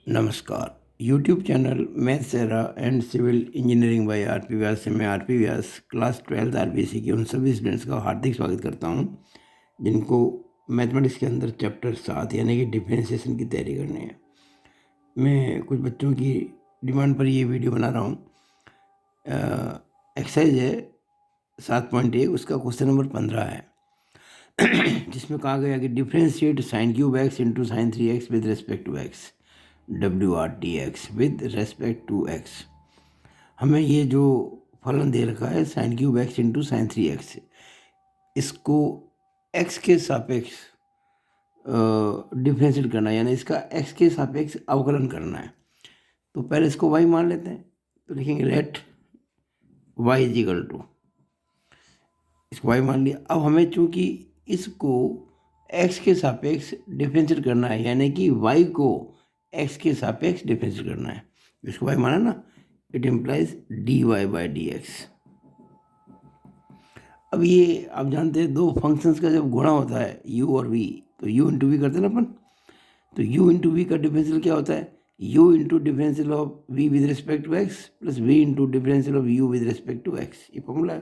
नमस्कार। YouTube channel maths सेरा and civil engineering by RP Vyas से मैं आरपी व्यास क्लास 12th आरबीएससी के उन सभी स्टूडेंट्स का हार्दिक स्वागत करता हूं जिनको मैथमेटिक्स के अंदर चैप्टर 7 यानी कि डिफरेंशिएशन की तैयारी करनी है। मैं कुछ बच्चों की डिमांड पर ये वीडियो बना रहा हूँ। एक्सरसाइज है 7.1, उसका क्वेश्चन नंबर 15 है जिसमें कहा गया कि differentiate sine cube x into sine 3x with respect to x WRTX with respect to x. हमें ये जो फलन दे रखा है sine cube x into sine 3x, इसको x के सापेक्ष डिफ्रेंशिएट करना है, यानी इसका x के सापेक्ष अवकलन करना है। तो पहले इसको y मान लेते हैं, तो लिखेंगे let y is equal to, इसको y मान लिया। अब हमें चूंकि इसको x के सापेक्ष डिफ्रेंशिएट करना है, यानी कि y को x के सापेक्ष डिफरेंशिएट करना है, इसको y माना ना, इट इम्प्लाइज dy/dx। अब ये आप जानते हैं दो फंक्शंस का जब गुणा होता है u और v, तो u इंटू वी करते हैं ना अपन। तो u इंटू वी का डिफरेंशियल क्या होता है? u into differential of v with respect to x plus v into differential of u with respect to x। ये फॉर्मूला है,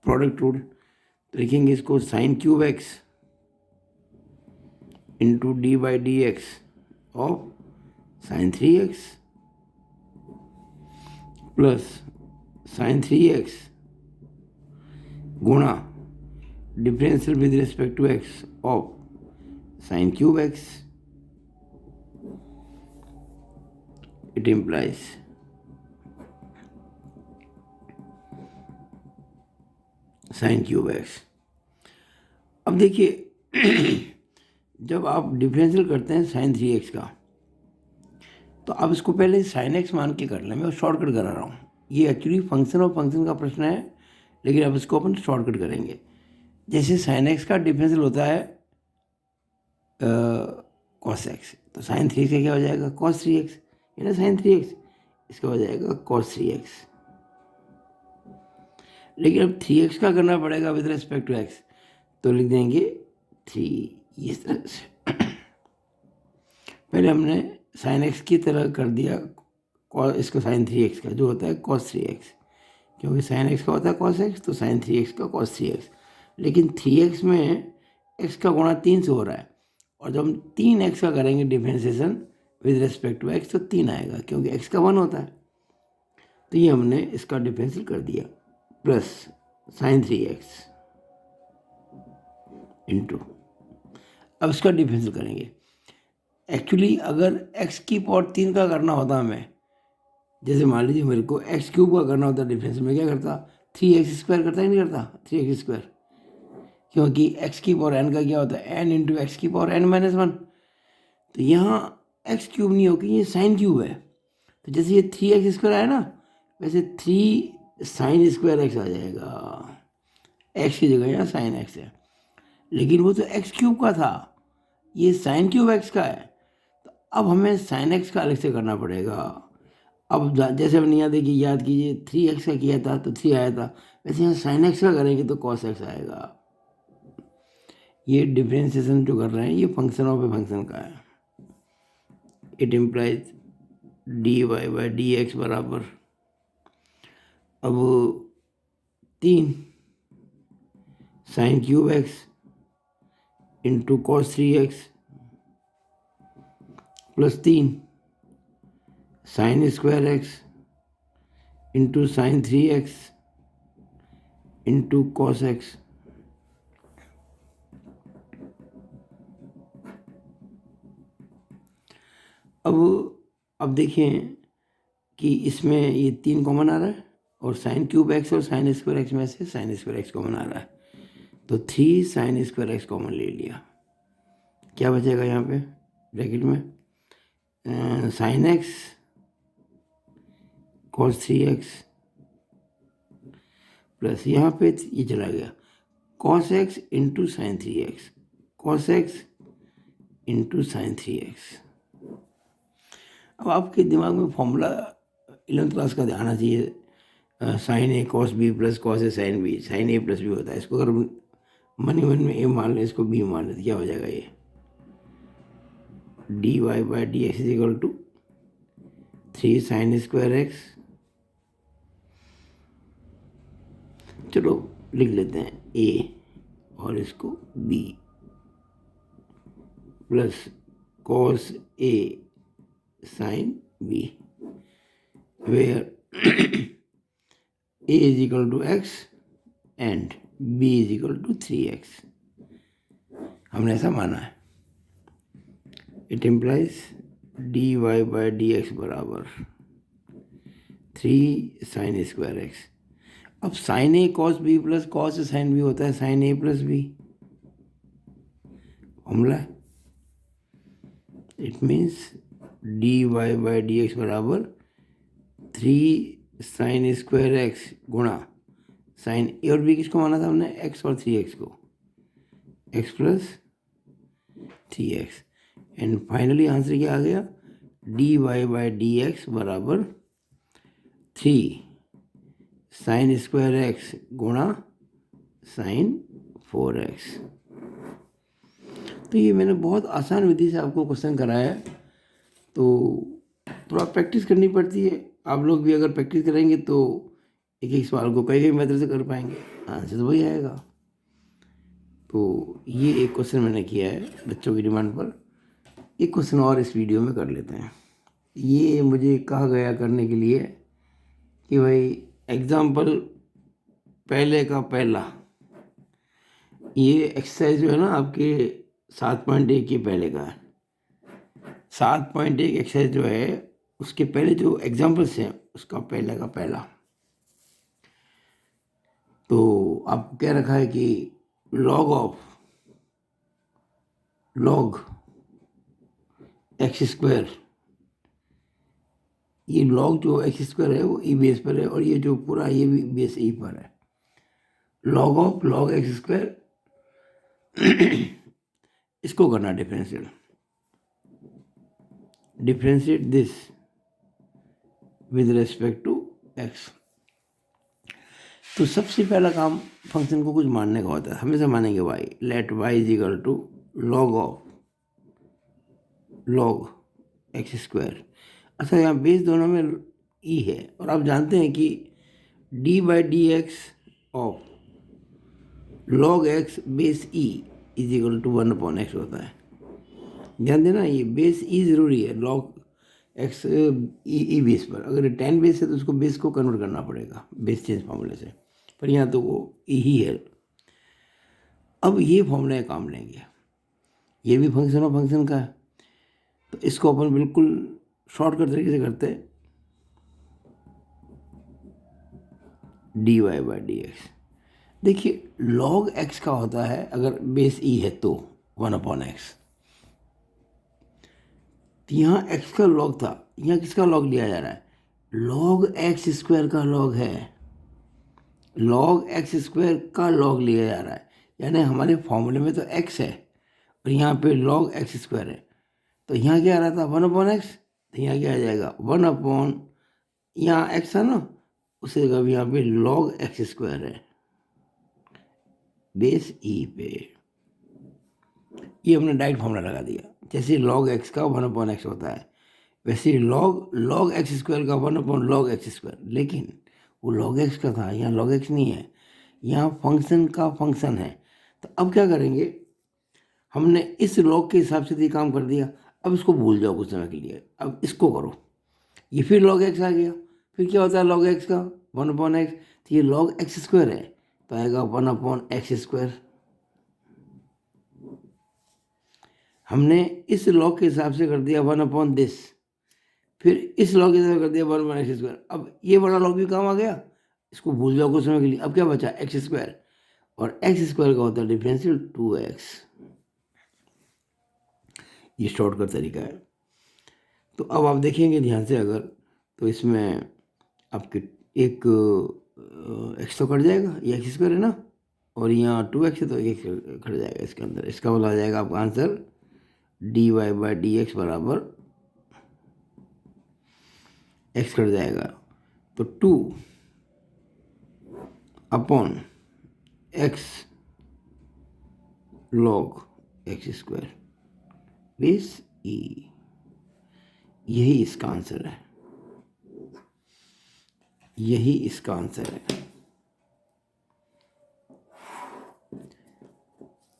प्रोडक्ट रूल। तो लिखेंगे इसको sine cube x into dy/dx of sine 3x plus sine 3x गुणा differential with respect to x of sine cube x। It implies sine cube x। अब देखिए जब आप डिफरेंशियल करते हैं साइन 3x का, तो अब इसको पहले साइन x मान के कर लें। मैं शॉर्टकट करा रहा हूँ, ये एक्चुअली फंक्शन और फंक्शन का प्रश्न है, लेकिन अब इसको अपन शॉर्टकट करेंगे। जैसे साइन x का डिफरेंशियल होता है कॉस x, तो साइन 3x का क्या हो जाएगा? कॉस 3x, यानी साइन 3x, इसका हो जाएगा कॉस 3x। लेकिन अब 3x का करना पड़ेगा विद रिस्पेक्ट टू x, तो लिख देंगे 3 इस तरह से। पहले हमने साइन x की तरह कर दिया इसको साइन 3x का, जो होता है cos 3x, क्योंकि साइन x का होता है cos x, तो साइन 3x का cos 3x। लेकिन 3x में x का गुणा 3 से हो रहा है, और जब हम 3x का करेंगे differentiation with respect to x, तो 3 आएगा, क्योंकि x का 1 होता है। तो ये हमने इसका डिफरेंशियल कर दिया, प्लस साइन 3x इंटू, अब इसका डिफरेंशियल करेंगे। एक्चुअली अगर x की पावर 3 का करना होता हमें, जैसे मान लीजिए मेरे को x क्यूब का करना होता डिफरेंस, में क्या करता? 3x² करता ही नहीं करता, 3x², क्योंकि x की पावर n का क्या होता है? n इंटू एक्स की पावर n-1। तो यहाँ x क्यूब नहीं होगी, ये साइन क्यूब है। तो जैसे ये 3x² आया ना, वैसे 3 साइन स्क्वायर x आ जाएगा। x की जगह यहाँ साइन x है, लेकिन वो तो x क्यूब का था, ये साइन क्यूब x का है। तो अब हमें साइन x का अलग से करना पड़ेगा। अब जैसे हमने यहाँ देखिए, याद कीजिए 3x का किया था तो 3 आया था, वैसे यहाँ साइन x का करेंगे तो cos x आएगा। ये डिफरेंशिएशन जो कर रहे हैं ये फंक्शन ऑफ ए फंक्शन का है। इट इम्प्लाइज dy/dx बराबर, अब 3 sign cube x into cos 3x plus 3 sine square x into sine 3x into cos x। अब देखिए कि इसमें ये 3 कॉमन आ रहा है, और साइन क्यूब x और साइन स्क्वायर x में से साइन स्क्वायर x कॉमन आ रहा है, तो 3 साइन स्क्वायर x कॉमन ले लिया। क्या बचेगा यहाँ पे ब्रैकेट में? Sign x cos 3x plus यहाँ पे ये चला गया cos x into sine 3x, cos x into sine 3x। अब आपके दिमाग में फॉर्मूला 11th क्लास का आना चाहिए, sign A cos B plus cos A sine B, sign A plus B होता है। इसको अगर मन में ए मान लें, इसको बी मान लें, तो क्या हो जाएगा? ये dy/dx is equal to 3 sine square x, चलो लिख लेते हैं ए और इसको B, plus cos A sine B, where A is equal to x and B is equal to 3x। हमने ऐसा माना है। It implies d y by d x बराबर 3 साइन स्क्वायर एक्स। अब sine A cos B plus cos sine B होता है sine A plus B, formula है। It means d y by d x बराबर 3 साइन स्क्वायर एक्स गुणा sine a और b किसको माना था हमने, एक्स और 3x को, x plus 3x, and finally answer क्या आ गया, d y by d x बराबर 3 साइन स्क्वायर एक्स गुणा साइन 4x। तो ये मैंने बहुत आसान विधि से आपको क्वेश्चन कराया है, तो थोड़ा प्रैक्टिस करनी पड़ती है। आप लोग भी अगर प्रैक्टिस करेंगे तो एक एक सवाल को कई कई मेथड से कर पाएंगे, आंसर तो वही आएगा। तो ये एक क्वेश्चन मैंने किया है बच्चों की डिमांड पर। एक क्वेश्चन और इस वीडियो में कर लेते हैं। ये मुझे कहा गया करने के लिए कि भाई एग्जाम्पल पहले का पहला, ये एक्सरसाइज जो है ना आपके 7.1 के पहले का है। 7.1 एक्सरसाइज जो है उसके पहले जो एग्जाम्पल्स हैं उसका पहले का पहला। तो आपको क्या रखा है कि log एक्स स्क्वायर, ये log जो एक्स स्क्वायर है वो ई बेस पर है और ये जो पूरा ये भी बेस ई पर है। log एक्स स्क्वायर इसको करना differentiate this with respect to x. तो सबसे पहला काम फंक्शन को कुछ मानने का होता है, हमेशा मानेंगे y, let y is equal to log x square. अच्छा, यहाँ बेस दोनों में e है और आप जानते हैं कि d by d x of log x base e is equal to 1/x होता है। ध्यान देना, ये बेस e ज़रूरी है log x ई बेस पर। अगर 10 बेस है तो उसको बेस को कन्वर्ट करना पड़ेगा बेस चेंज फार्मूले से, पर यहाँ तो वो ई ही है। अब ये फॉर्मूला काम लेंगे, ये भी फंक्शन का है, तो इसको अपन बिल्कुल शॉर्टकट तरीके से करते हैं, d y by d x. देखिए log x का होता है अगर बेस e है तो 1/x। यहाँ x का log था, यहाँ किसका log लिया जा रहा है, log x स्क्वायर का log है, log x स्क्वायर का log लिया जा रहा है। यानी हमारे फॉर्मूले में तो x है और यहाँ पे log x स्क्वायर है, तो यहाँ क्या आ रहा था 1/x, तो यहाँ क्या आ जाएगा 1/, यहाँ x है ना, उसे जगह यहाँ पे log x स्क्वायर है बेस e पे। ये हमने डायरेक्ट फॉर्मूला लगा दिया। जैसे log x का 1/x होता है वैसे log x स्क्वायर का 1/log x स्क्वायर, लेकिन वो log x का था, यहाँ log x नहीं है, यहाँ फंक्शन का फंक्शन है। तो अब क्या करेंगे, हमने इस log के हिसाब से ये काम कर दिया। अब इसको भूल जाओ कुछ समय के लिए, अब इसको करो, ये फिर log x आ गया। फिर क्या होता है log x का 1/x, तो ये log x स्क्वायर है तो आएगा 1/x स्क्वायर। हमने इस log के हिसाब से कर दिया 1/this, फिर इस log के हिसाब से कर दिया 1/x स्क्वायर। अब ये बड़ा log भी काम आ गया, इसको भूल जाओ कुछ समय के लिए। अब क्या बचा x स्क्वायर, और x स्क्वायर का होता है डिफरेंशियल 2x। ये शॉर्टकट तरीका है। तो अब आप देखेंगे ध्यान से अगर, तो इसमें आपके एक x तो कट जाएगा, ये x स्क्वायर है ना, और यहाँ 2x है तो एक कट जाएगा इसके अंदर। इसका बोला आ जाएगा आपका answer d y by d x बराबर x कट जाएगा तो 2/x log x square base e, यही इसका आंसर है। यही इसका आंसर है।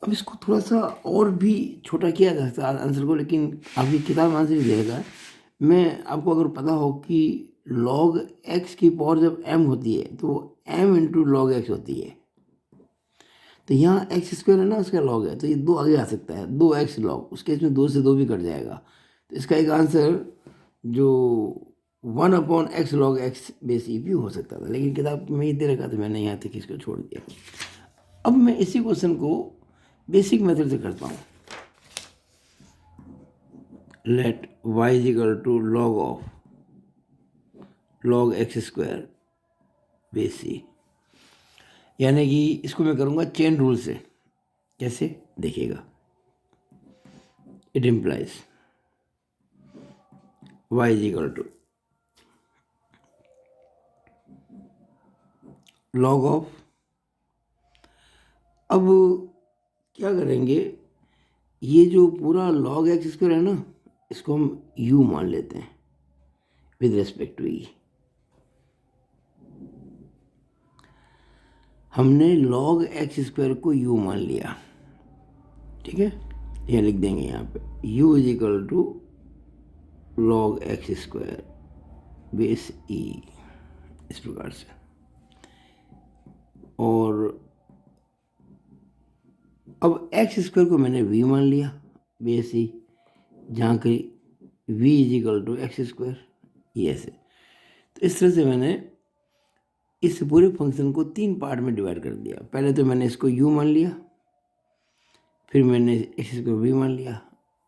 अब इसको थोड़ा सा और भी छोटा किया जा सकता है आंसर को, लेकिन आपकी किताब में आंसर ही देगा। मैं आपको अगर पता हो कि log x की पावर जब m होती है तो m इंटू लॉग एक्स होती है, तो यहाँ एक्स स्क्वायर है ना, उसका लॉग है, तो ये 2 आगे आ सकता है, 2x लॉग, उसके इसमें 2 से 2 भी कट जाएगा। तो इसका एक आंसर जो 1/x log x बेस ई भी हो सकता था, लेकिन किताब में ये दे रखा था, मैंने यहाँ तक इसको छोड़ दिया। अब मैं इसी क्वेश्चन को बेसिक मेथड से करता हूँ। Let y is equal to log of log x square base C, यानी कि इसको मैं करूँगा चेन रूल से। कैसे देखिएगा, it implies y is equal to log of, अब क्या करेंगे, ये जो पूरा log x स्क्वायर है ना, इसको हम u मान लेते हैं विद रेस्पेक्ट टू e। हमने log x स्क्वायर को u मान लिया, ठीक है, ये लिख देंगे यहाँ पे u is equal to log x square base e, इस प्रकार से। और अब x स्क्वायर को मैंने v मान लिया बेस e, जहाँ कि v is equal to x square, ये ऐसे। तो इस तरह से मैंने इस पूरे फंक्शन को 3 पार्ट में डिवाइड कर दिया। पहले तो मैंने इसको u मान लिया, फिर मैंने एक्स स्क्वायर v मान लिया,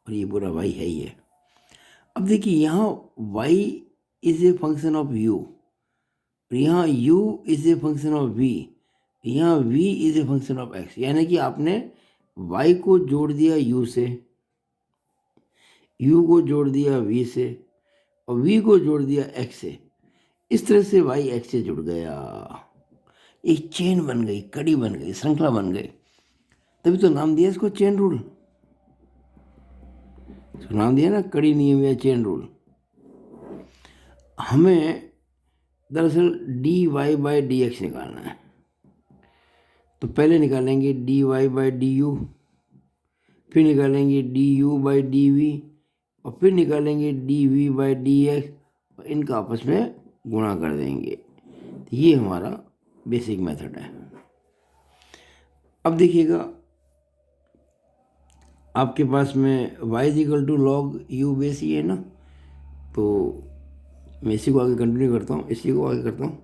और ये पूरा y है ही है। अब देखिए यहाँ y is a function of u, यहाँ u is a function of v, यहाँ v is a function of x, यानी कि आपने y को जोड़ दिया u से, u को जोड़ दिया v से, और v को जोड़ दिया x से। इस तरह से y x से जुड़ गया, एक चेन बन गई, कड़ी बन गई, श्रृंखला बन गई। तभी तो नाम दिया इसको चेन रूल, इसको नाम दिया ना कड़ी नियम या चेन रूल। हमें दरअसल dy बाई डी एक्स निकालना है, तो पहले निकालेंगे dy बाई डी यू, फिर निकालेंगे d u by d v, और फिर निकालेंगे d v by d x, और इनका आपस में गुणा कर देंगे। तो ये हमारा बेसिक मेथड है। अब देखिएगा, आपके पास में y is equal to log u base e है ना, तो मैं इसी को आगे कंटिन्यू करता हूँ, इसी को आगे करता हूँ।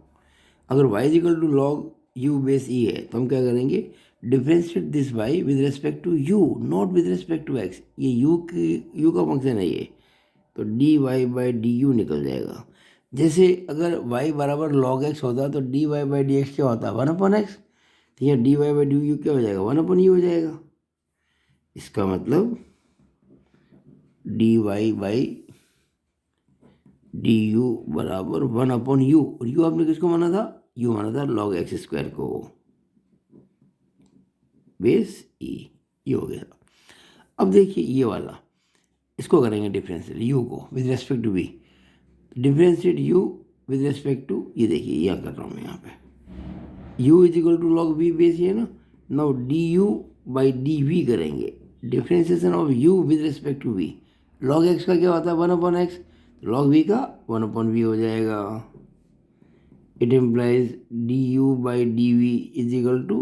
अगर y is equal to log u base e है तो हम क्या करेंगे, differentiate this y with respect to u, not with respect to x। ये u का फंक्शन है ये, तो dy बाई डी यू निकल जाएगा। जैसे अगर y बराबर log x होता तो dy बाई डी एक्स क्या होता, 1/x, तो यहाँ dy बाई डी यू क्या हो जाएगा, 1/u हो जाएगा। इसका मतलब dy बाई डी यू बराबर 1/u, और u आपने किसको माना था, u माना था log x स्क्वायर को बेस e, ये हो गया। अब देखिए ये वाला, इसको करेंगे डिफरेंशिएट u को with respect to v, differentiate u with respect to, ये देखिए यह कर रहा हूँ मैं यहाँ पे, u is equal to log v base ये ना। Now d u by d v करेंगे, differentiation of u with respect to v, log x का क्या होता है 1/x, log v का 1/v हो जाएगा। It implies d u by d v is equal to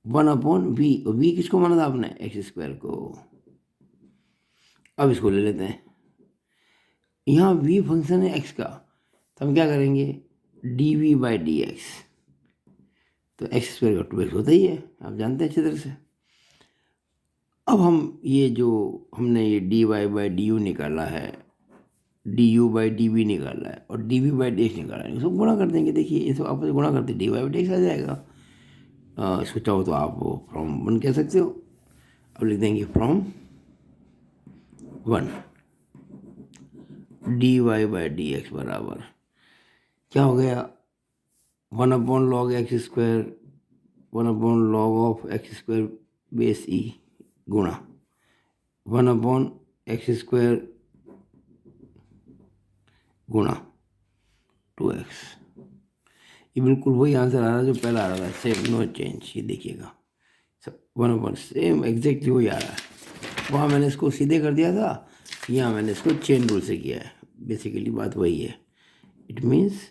1/v, और v किसको माना था आपने, एक्स स्क्वायर को। अब इसको ले लेते हैं, यहाँ v फंक्शन है x का, तो हम क्या करेंगे d v by d x, तो एक्स स्क्वायर का 2x होता ही है, आप जानते हैं अच्छी तरह से। अब हम ये जो हमने ये dy बाई डी यू निकाला है, d u by d v निकाला है, और d v by d x निकाला है, इसको गुणा कर देंगे। देखिए इसको आपस में गुणा करते d y by d x आ जाएगा। इसको चाहो तो आप फ्रॉम 1 कह सकते हो। अब लिख देंगे from 1 d y by d x बराबर क्या हो गया, 1/log x square 1/log of x square base e गुणा 1/x स्क्वायर गुणा 2x, ये बिल्कुल वही आंसर आ रहा है जो पहला आ रहा था, सेम, नो चेंज। ये देखिएगा सब 1/1 सेम एग्जैक्टली वही आ रहा है। वहाँ मैंने इसको सीधे कर दिया था, यहाँ मैंने इसको चेन रूल से किया है। बेसिकली बात वही है। It means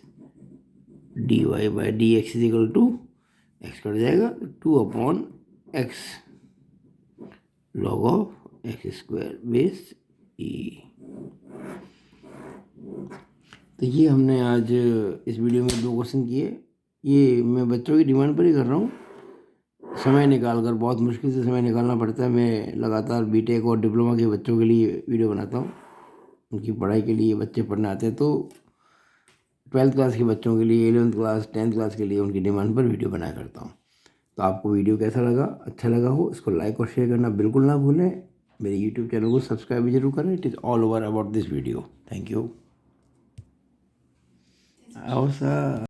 dy by d x is equal to, x cut जाएगा 2/x log of x square base e. तो ये हमने आज इस वीडियो में 2 क्वेश्चन किए। ये मैं बच्चों की डिमांड पर ही कर रहा हूँ, समय निकाल कर, बहुत मुश्किल से समय निकालना पड़ता है। मैं लगातार बीटेक और डिप्लोमा के बच्चों के लिए वीडियो बनाता हूँ, उनकी पढ़ाई के लिए। बच्चे पढ़ने आते हैं तो 12th क्लास के बच्चों के लिए, 11th क्लास, 10th क्लास के लिए उनकी डिमांड पर वीडियो बनाया करता हूँ। तो आपको वीडियो कैसा लगा, अच्छा लगा हो, इसको लाइक और शेयर करना बिल्कुल ना भूलें। मेरे यूट्यूब चैनल को सब्सक्राइब भी जरूर करें। It is all over about this video. Thank you. और सर